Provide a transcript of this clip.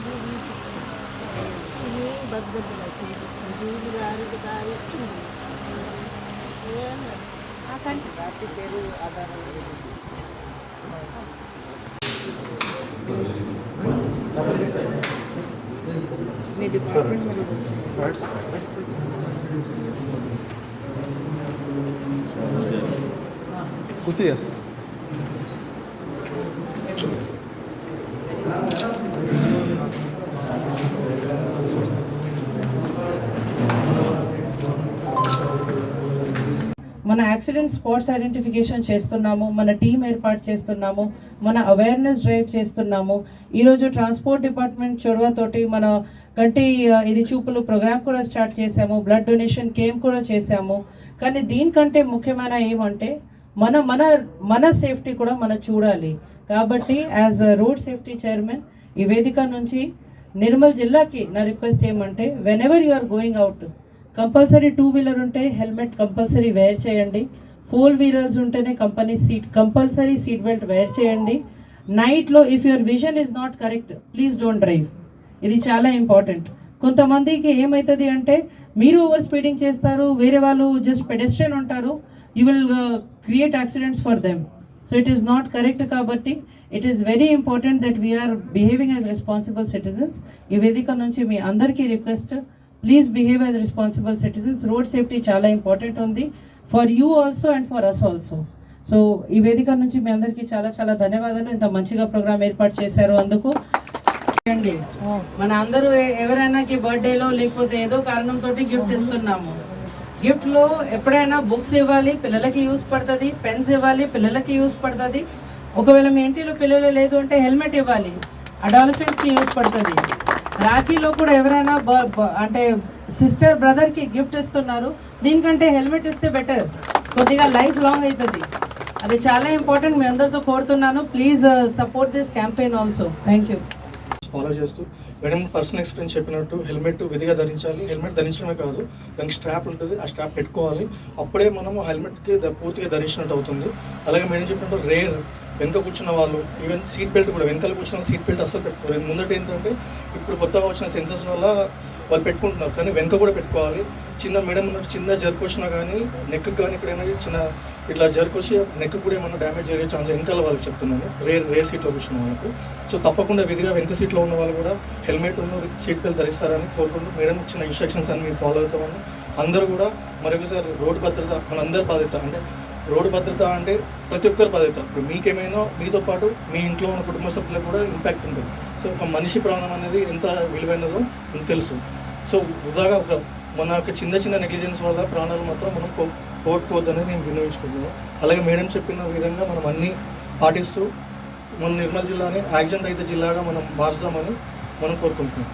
ini bagus lagi. Dulu dari akan kasih peru ada ini department కూర్చోయ్యా మన accident spots identification చేస్తున్నాము, మన team ఏర్పాటు చేస్తున్నాము, మన అవేర్నెస్ డ్రైవ్ చేస్తున్నాము. ఈరోజు ట్రాన్స్పోర్ట్ డిపార్ట్మెంట్ చొరవతోటి మన కంటి ఇది చూపులు ప్రోగ్రామ్ కూడా స్టార్ట్ చేసాము, బ్లడ్ డొనేషన్ క్యాంప్ కూడా చేసాము. కానీ దీనికంటే ముఖ్యమైన ఏమంటే మన మన మన సేఫ్టీ కూడా మనం చూడాలి. కాబట్టి యాజ్ రోడ్ సేఫ్టీ చైర్మన్ ఈ వేదిక నుంచి నిర్మల్ జిల్లాకి నా రిక్వెస్ట్ ఏమంటే whenever you are going out compulsory 2-వీలర్ ఉంటే హెల్మెట్ కంపల్సరీ వేర్ చేయండి. 4-వీలర్స్ ఉంటేనే కంపల్సరీ సీట్ బెల్ట్ వేర్ చేయండి. నైట్లో if your vision is not correct please don't drive. ఇది చాలా ఇంపార్టెంట్. కొంతమందికి ఏమవుతుంది అంటే మీరు ఓవర్ స్పీడింగ్ చేస్తారు, వేరే వాళ్ళు జస్ట్ పెడెస్ట్రియన్ ఉంటారు, you will create accidents for them. So it is not correct. కాబట్టి it is very important that we are behaving as responsible citizens. ఈ వేదిక నుంచి మీ అందరికీ request, please behave as responsible citizens. Road safety చాలా important ఉంది for you also and for us also. So ఈ వేదిక నుంచి మీ అందరికీ చాలా చాలా ధన్యవాదాలు. ఇంత మంచిగా ప్రోగ్రామ్ ఏర్పాటు చేశారు అందుకు. మన అందరూ ఎవరైనాకి బర్త్డేలో లేకపోతే ఏదో కారణంతో గిఫ్ట్ ఇస్తున్నాము. గిఫ్ట్లో ఎప్పుడైనా బుక్స్ ఇవ్వాలి, పిల్లలకి యూస్ పడుతుంది, పెన్స్ ఇవ్వాలి, పిల్లలకి యూస్ పడుతుంది. ఒకవేళ మీ ఇంటిలో పిల్లలు లేదు అంటే హెల్మెట్ ఇవ్వాలి, అడాలసెంట్స్కి యూస్ పడుతుంది. రాఖీలో కూడా ఎవరైనా అంటే సిస్టర్ బ్రదర్కి గిఫ్ట్ ఇస్తున్నారు, దీనికంటే హెల్మెట్ ఇస్తే బెటర్, కొద్దిగా లైఫ్ లాంగ్ అవుతుంది. అది చాలా ఇంపార్టెంట్. మీ అందరితో కోరుతున్నాను, please support this campaign also. Thank you. Follow చేస్తూ మేడం పర్సనల్ ఎక్స్పీరియన్స్ చెప్పినట్టు హెల్మెట్ విధిగా ధరించాలి. హెల్మెట్ ధరించడమే కాదు, దానికి స్ట్రాప్ ఉంటుంది, ఆ స్ట్రాప్ పెట్టుకోవాలి. అప్పుడే మనము హెల్మెట్కి పూర్తిగా ధరించినట్టు అవుతుంది. అలాగే మేడం చెప్పినట్టు రేర్ వెనక కూర్చున్న వాళ్ళు, ఈవెన్ సీట్ బెల్ట్ కూడా వెనకాల కూర్చున్న సీట్ బెల్ట్ అస్సలు పెట్టుకోవాలి. ముందట ఏంటంటే ఇప్పుడు కొత్తగా వచ్చిన సెన్సర్స్ వల్ల వాళ్ళు పెట్టుకుంటున్నారు, కానీ వెనక కూడా పెట్టుకోవాలి. చిన్న మేడం ఉన్నట్టు చిన్న జర్క్ వచ్చినా కానీ నెక్కి కానీ ఎక్కడైనా చిన్న ఇట్లా జర్క్ వచ్చి నెక్ కూడా ఏమన్నా డ్యామేజ్ జరిగే ఛాన్స్ వెనకాల వాళ్ళకి చెప్తున్నాను, రేర్ సీట్లో కూర్చున్న వాళ్ళకు. సో తప్పకుండా విధిగా వెనక సీట్లో ఉన్న వాళ్ళు కూడా హెల్మెట్ సీట్ బెల్ట్ ధరిస్తారని కోరుకుంటూ మేడం ఇచ్చిన ఇన్స్ట్రక్షన్స్ అన్ని మేము ఫాలో అవుతామని. అందరూ కూడా మరొకసారి రోడ్డు భద్రత మనందరి బాధ్యత. అంటే రోడ్డు భద్రత అంటే ప్రతి ఒక్కరి బాధ్యత. ఇప్పుడు మీకేమైనా మీతో పాటు మీ ఇంట్లో ఉన్న కుటుంబ సభ్యులకు కూడా ఇంపాక్ట్ ఉంటుంది. సో ఒక మనిషి ప్రాణం అనేది ఎంత విలువైనదో మీకు తెలుసు. సో వృధాగా మన యొక్క చిన్న నెగ్లిజెన్స్ వల్ల ప్రాణాలు మాత్రం మనం పోగొట్టుకోవద్దనేది నేను వినియోగించుకుంటున్నాను. అలాగే మేడం చెప్పిన విధంగా మనం అన్నీ పాటిస్తూ మన నిర్మల్ జిల్లాని యాక్సిడెంట్ రహిత జిల్లాగా మనం మార్చుదామని మనం కోరుకుంటున్నాం.